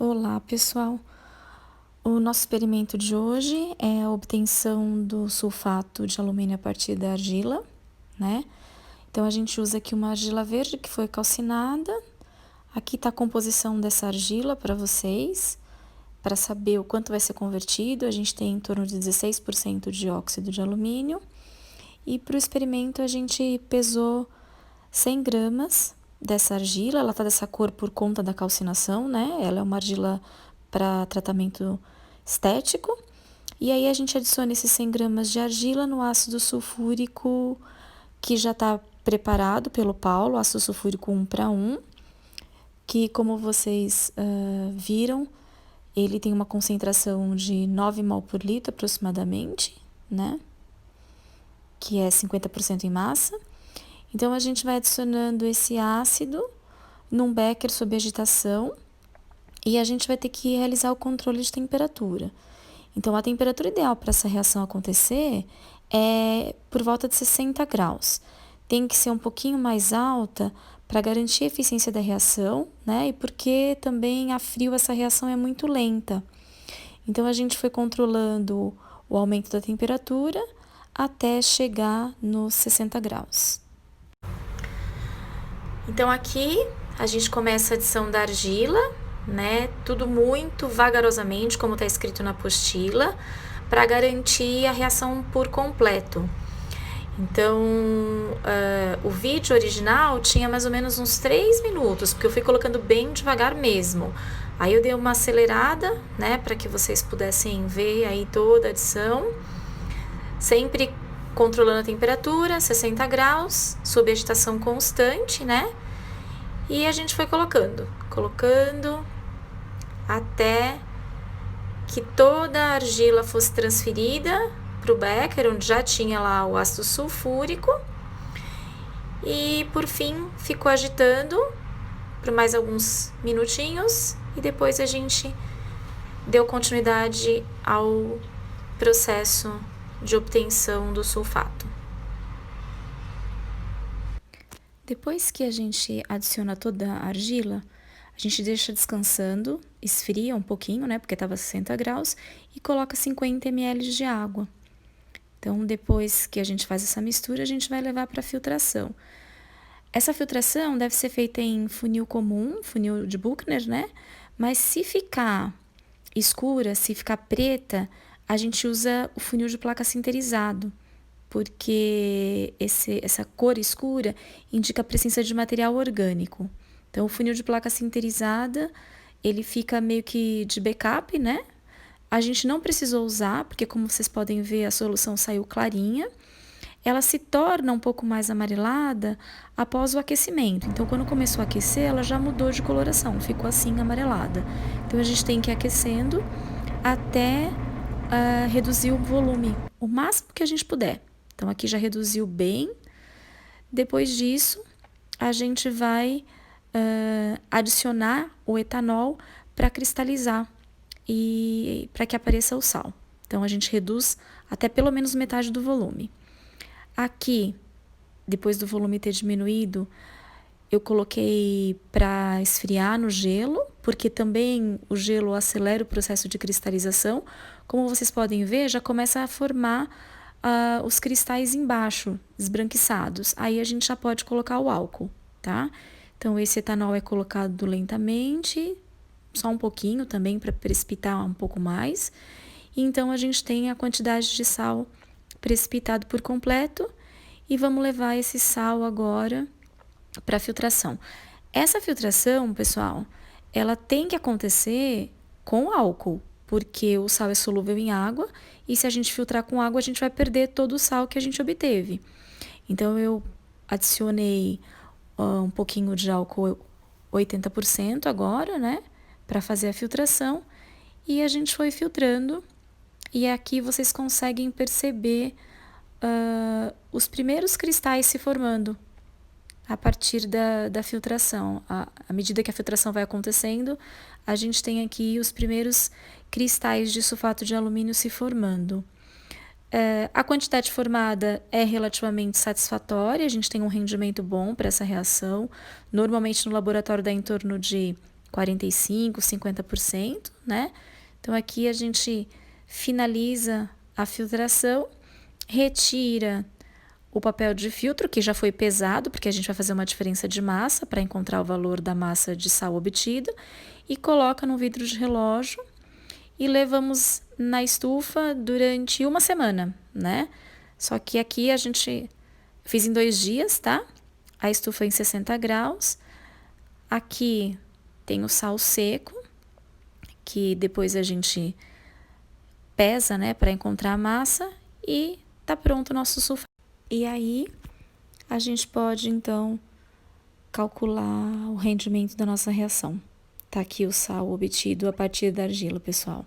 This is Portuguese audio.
Olá, pessoal. O nosso experimento de hoje é a obtenção do sulfato de alumínio a partir da argila, né? Então, a gente usa aqui uma argila verde que foi calcinada. Aqui está a composição dessa argila para vocês, para saber o quanto vai ser convertido. A gente tem em torno de 16% de óxido de alumínio. E para o experimento, a gente pesou 100 gramas dessa argila. Ela está dessa cor por conta da calcinação, né? Ela é uma argila para tratamento estético. E aí a gente adiciona esses 100 gramas de argila no ácido sulfúrico que já está preparado pelo Paulo, ácido sulfúrico 1:1, que como vocês viram, ele tem uma concentração de 9 mol por litro aproximadamente, né? Que é 50% em massa. Então, a gente vai adicionando esse ácido num becker sob agitação e a gente vai ter que realizar o controle de temperatura. Então, a temperatura ideal para essa reação acontecer é por volta de 60 graus. Tem que ser um pouquinho mais alta para garantir a eficiência da reação, né? E porque também a frio essa reação é muito lenta. Então, a gente foi controlando o aumento da temperatura até chegar nos 60 graus. Então, aqui a gente começa a adição da argila, né? Tudo muito vagarosamente, como está escrito na apostila, para garantir a reação por completo. Então, o vídeo original tinha mais ou menos uns 3 minutos, porque eu fui colocando bem devagar mesmo. Aí eu dei uma acelerada, né, para que vocês pudessem ver aí toda a adição. Sempre controlando a temperatura, 60 graus, sob agitação constante, né? E a gente foi colocando até que toda a argila fosse transferida para o becker, onde já tinha lá o ácido sulfúrico. E por fim ficou agitando por mais alguns minutinhos e depois a gente deu continuidade ao processo de obtenção do sulfato. Depois que a gente adiciona toda a argila, a gente deixa descansando, esfria um pouquinho, né, porque estava 60 graus, e coloca 50 ml de água. Então, depois que a gente faz essa mistura, a gente vai levar para filtração. Essa filtração deve ser feita em funil comum, funil de Buchner, né? Mas se ficar escura, se ficar preta, a gente usa o funil de placa sinterizado, porque essa cor escura indica a presença de material orgânico. Então, o funil de placa sinterizada, ele fica meio que de backup, né? A gente não precisou usar, porque como vocês podem ver, a solução saiu clarinha. Ela se torna um pouco mais amarelada após o aquecimento. Então, quando começou a aquecer, ela já mudou de coloração, ficou assim amarelada. Então, a gente tem que ir aquecendo até reduzir o volume, o máximo que a gente puder. Então, aqui já reduziu bem. Depois disso, a gente vai adicionar o etanol para cristalizar e para que apareça o sal. Então, a gente reduz até pelo menos metade do volume. Aqui, depois do volume ter diminuído, eu coloquei para esfriar no gelo, porque também o gelo acelera o processo de cristalização. Como vocês podem ver, já começa a formar os cristais embaixo, esbranquiçados. Aí a gente já pode colocar o álcool, tá? Então, esse etanol é colocado lentamente, só um pouquinho também para precipitar um pouco mais. E então, a gente tem a quantidade de sal precipitado por completo e vamos levar esse sal agora para filtração. Essa filtração, pessoal, ela tem que acontecer com álcool, porque o sal é solúvel em água e se a gente filtrar com água, a gente vai perder todo o sal que a gente obteve. Então, eu adicionei um pouquinho de álcool 80% agora, né, para fazer a filtração e a gente foi filtrando. E aqui vocês conseguem perceber os primeiros cristais se formando a partir da filtração. À medida que a filtração vai acontecendo, a gente tem aqui os primeiros cristais de sulfato de alumínio se formando. A quantidade formada é relativamente satisfatória, a gente tem um rendimento bom para essa reação. Normalmente no laboratório dá em torno de 45%, 50%, né? Então aqui a gente finaliza a filtração, retira o papel de filtro, que já foi pesado, porque a gente vai fazer uma diferença de massa para encontrar o valor da massa de sal obtida, e coloca no vidro de relógio e levamos na estufa durante uma semana, né? Só que aqui a gente fiz em 2 dias, tá? A estufa em 60 graus. Aqui tem o sal seco, que depois a gente pesa, né, para encontrar a massa, e tá pronto o nosso sulfato. E aí a gente pode então calcular o rendimento da nossa reação. Tá aqui o sal obtido a partir da argila, pessoal.